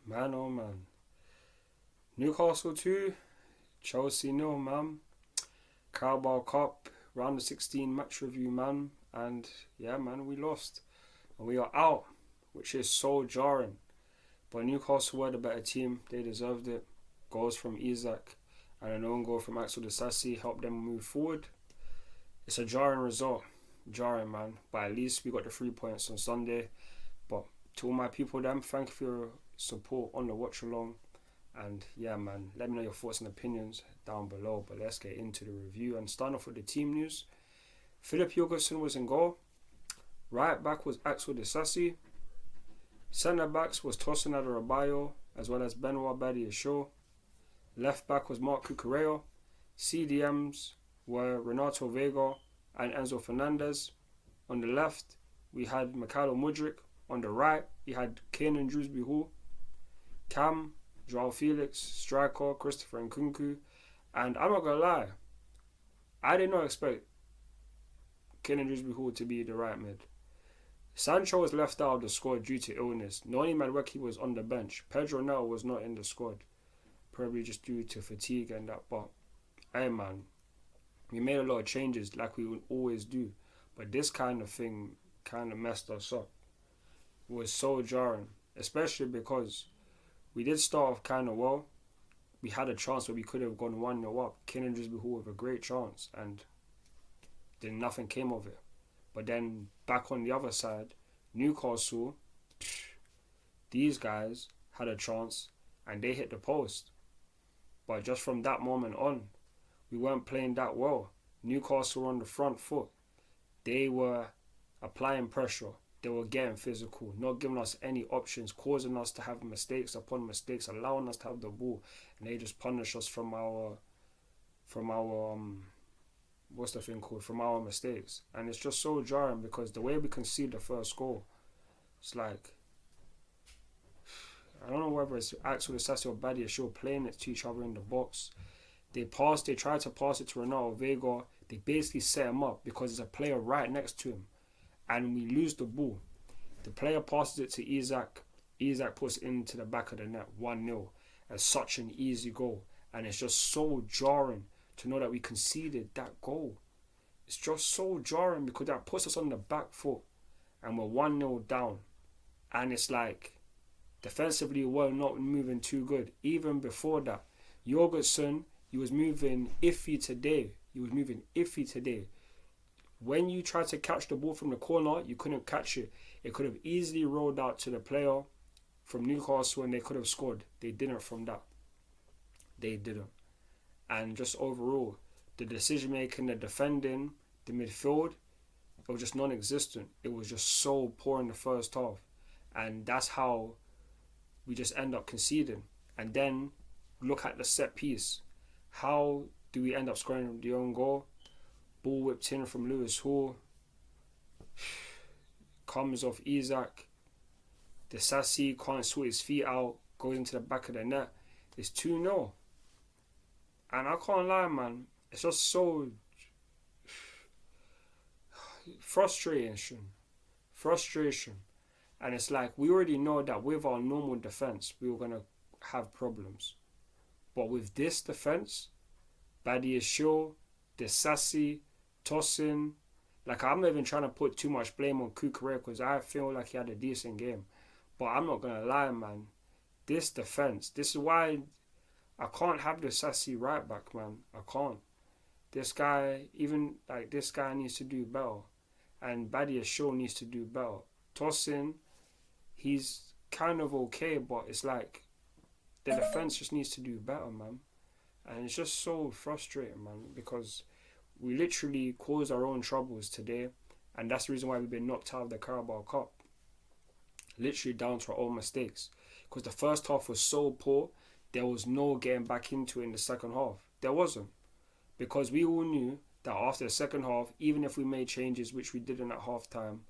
Man, oh man. Newcastle 2, Chelsea 0, man. Carabao Cup, round of 16 match review, man. And yeah, man, we lost. And we are out, which is so jarring. But Newcastle were the better team. They deserved it. Goals from Isak and an own goal from Axel Disasi helped them move forward. It's a jarring result. Jarring, man. But at least we got the 3 points on Sunday. But to all my people, thank you for your support on the watch along. And yeah, man, let me know your thoughts and opinions down below. But let's get into the review and start off with the team news. Philip Jorgensen was in goal. Right back was Axel Disasi. Centre backs was Tosin Adarabioyo as well as Benoit Badiashile. Left back was Marc Cucurella. CDMs were Renato Vega and Enzo Fernandez. On the left, we had Mikhailo Mudryk. On the right, we had Kiernan Dewsbury-Hall. Cam, Joao Felix, striker, Christopher Nkunku. And I'm not going to lie, I did not expect Kiernan Dewsbury-Hall to be the right mid. Sancho was left out of the squad due to illness. Noni Madueke was on the bench. Pedro Neto was not in the squad, probably just due to fatigue and that. But hey man, we made a lot of changes like we would always do. But this kind of thing kind of messed us up. It was so jarring, especially because we did start off kind of well. We had a chance where we could have gone 1-0 up. Kiernan Dewsbury-Hall with a great chance, and then nothing came of it. But then back on the other side, Newcastle, these guys had a chance and they hit the post. But just from that moment on, we weren't playing that well. Newcastle were on the front foot. They were applying pressure. They were getting physical, not giving us any options, causing us to have mistakes upon mistakes, allowing us to have the ball, and they just punish us from our what's the thing called? From our mistakes. And it's just so jarring because the way we concede the first goal, it's like, I don't know whether it's Axel Disasi or Badiashile playing it to each other in the box. They tried to pass it to Renato Vega. They basically set him up because there's a player right next to him. And we lose the ball. The player passes it to Isak. Isak puts it into the back of the net, 1-0. And such an easy goal. And it's just so jarring to know that we conceded that goal. It's just so jarring because that puts us on the back foot and we're 1-0 down. And it's like, defensively, we're not moving too good. Even before that, Jorgensen, he was moving iffy today. When you tried to catch the ball from the corner, you couldn't catch it. It could have easily rolled out to the player from Newcastle and they could have scored. They didn't from that. They didn't. And just overall, the decision making, the defending, the midfield, it was just non-existent. It was just so poor in the first half. And that's how we just end up conceding. And then look at the set piece. How do we end up scoring the own goal? Ball whipped in from Lewis Hall. Comes off Isak. Disasi can't sort his feet out. Goes into the back of the net. It's 2-0. And I can't lie, man. It's just so frustration. And it's like, we already know that with our normal defense, we were going to have problems. But with this defense, Badiashile, Disasi, Tosin, like I'm not even trying to put too much blame on Cucurella because I feel like he had a decent game. But I'm not going to lie, man. This defense, this is why I can't have the Sassy right back, man. I can't. This guy needs to do better. And Badiashile needs to do better. Tosin, he's kind of okay, but it's like the defense just needs to do better, man. And it's just so frustrating, man, because we literally caused our own troubles today. And that's the reason why we've been knocked out of the Carabao Cup. Literally down to our own mistakes. Because the first half was so poor, there was no getting back into it in the second half. There wasn't. Because we all knew that after the second half, even if we made changes, which we didn't at half time,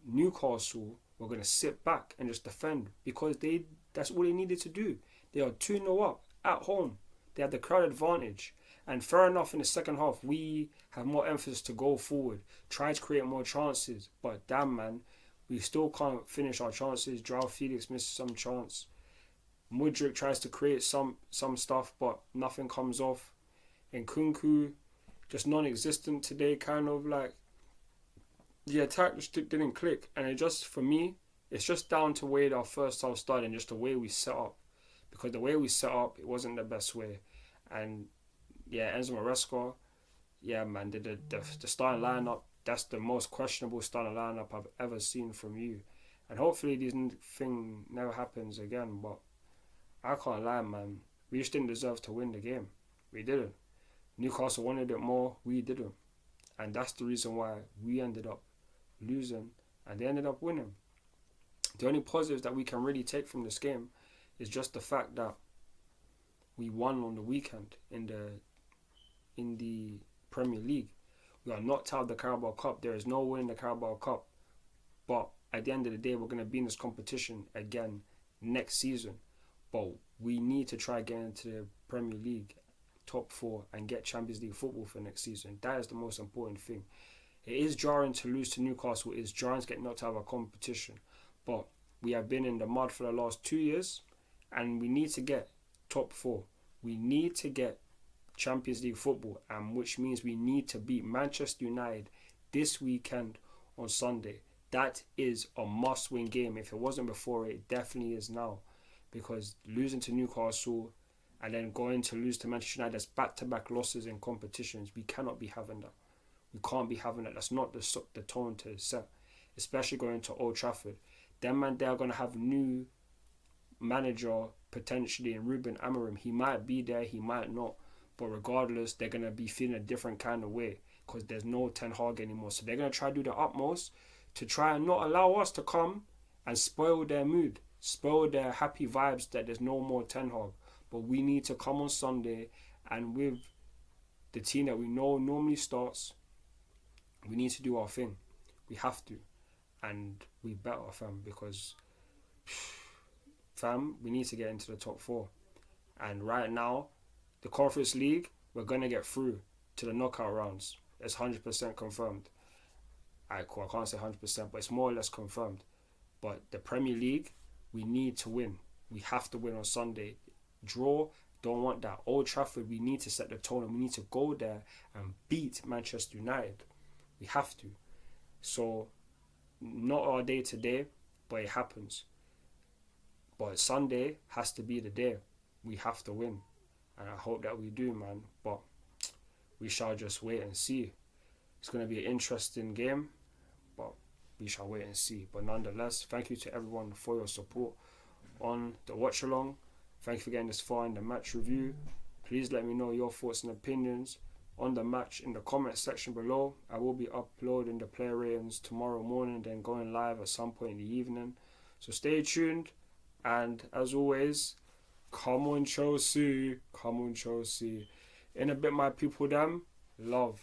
Newcastle were going to sit back and just defend. Because that's all they needed to do. They are 2-0 up at home. They had the crowd advantage. And fair enough, in the second half, we have more emphasis to go forward, try to create more chances. But damn, man, We still can't finish our chances. Joao Felix misses some chance. Mudryk tries to create some stuff, but nothing comes off. And Nkunku, just non-existent today, kind of like the attack just didn't click. And it just, for me, it's just down to the way our first half started and just the way we set up. Because the way we set up, it wasn't the best way. And yeah, Enzo Maresca, yeah, man, the starting lineup, that's the most questionable starting lineup I've ever seen from you. And hopefully this thing never happens again. But I can't lie, man. We just didn't deserve to win the game. We didn't. Newcastle wanted it more. We didn't. And that's the reason why we ended up losing and they ended up winning. The only positives that we can really take from this game is just the fact that we won on the weekend in the Premier League. We are knocked out of the Carabao Cup. There is no win in the Carabao Cup. But at the end of the day, we're going to be in this competition again next season. But we need to try getting into the Premier League top 4 and get Champions League football for next season. That is the most important thing. It is jarring to lose to Newcastle. It is jarring to get knocked out of a competition. But we have been in the mud for the last 2 years and we need to get top 4. We need to get Champions League football, and which means we need to beat Manchester United this weekend on Sunday. That is a must-win game. If it wasn't before, it definitely is now. Because losing to Newcastle and then going to lose to Manchester United, that's back-to-back losses in competitions. We cannot be having that. We can't be having that. That's not the tone to set, especially going to Old Trafford. Them man, they are going to have new manager potentially in Ruben Amorim. He might be there, he might not. But regardless, they're going to be feeling a different kind of way because there's no Ten Hag anymore. So they're going to try to do their utmost to try and not allow us to come and spoil their mood, spoil their happy vibes that there's no more Ten Hag. But we need to come on Sunday and with the team that we know normally starts, we need to do our thing. We have to. And we better, fam, because, fam, we need to get into the top 4. And right now, the Conference League, we're going to get through to the knockout rounds. It's 100% confirmed. Alright, cool. I can't say 100%, but it's more or less confirmed. But the Premier League, we need to win. We have to win on Sunday. Draw, don't want that. Old Trafford, we need to set the tone and we need to go there and beat Manchester United. We have to. So, not our day today, but it happens. But Sunday has to be the day. We have to win. And I hope that we do, man. But we shall just wait and see. It's going to be an interesting game, but we shall wait and see. But nonetheless, thank you to everyone for your support on the watch along. Thank you for getting this far in the match review. Please let me know your thoughts and opinions on the match in the comment section below. I will be uploading the player ratings tomorrow morning, then going live at some point in the evening. So stay tuned. And as always, come on Chelsea. Come on Chelsea. In a bit, my people, them. Love.